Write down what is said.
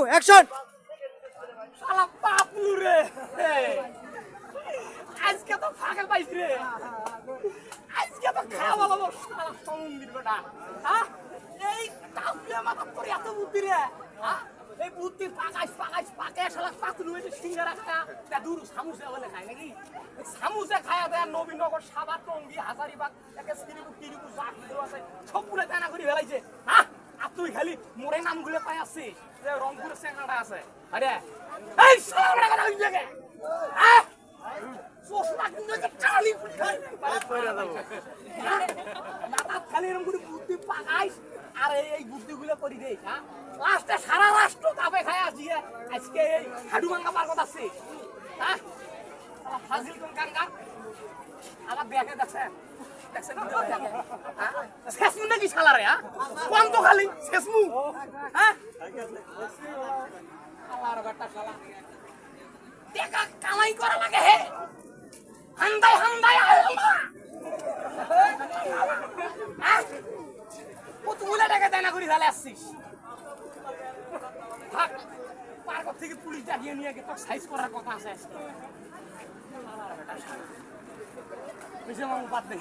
Action. শালা পাপলু রে আজকে তো ফাঁকা পাইছি রে আজকে তো খাওয়া বলো শালা সমন্দির বেটা হ্যাঁ এই কাউকে মাথা করে এত বুদ্ধি রে হ্যাঁ এই বুদ্ধি পাকাই শালা পাতলু হয়েছে সিঙ্গারা খায়া তা দূর সামুসা বলে খায় নাকি সামুসা খায়া দেয় নবীনগর সাবার টঙ্গি হাজারিবাগ একে সিরিপুর যা কিছু আছে সবগুলো দানা করে ফেলাইছে হ্যাঁ আর তুই খালি মোরে নামগুলো পাই আসছিস যে রংপুরের স্যাংরাটা আছে আরে এই শালা কথা কই লাগে হ্যাঁ সোসলা কিন্তু চালি ফুটাই পয়রা দাও মাথা খালি এরকম করে বুদ্ধি পাকাইস আর এই বুদ্ধিগুলো করি দেই হ্যাঁ লাস্টে সারা রাষ্ট্র কাপে খায় আসি আজকে এই হাডু ভাঙা পার কথা আছে হ্যাঁ ফাজিল কোন কাঙ্গা আমার দেখে দেখছেন দেখছেন হ্যাঁ শেষমু নাকি শালা রে হ্যাঁ কোন তো খালি শেষমু হ্যাঁ শালার বেটা শালা টাকা কামাই করা লাগে হে হান্দাই আল্লাহ হ্যাঁ কতগুলো টাকা দানা করে ফেলে আসছিস থাক পার্ক থেকে পুলিশ ডাকিয়ে নিয়ে গিয়ে তোর সাইজ করার কথা আছে আজকে বেশি আমার বাদ নেই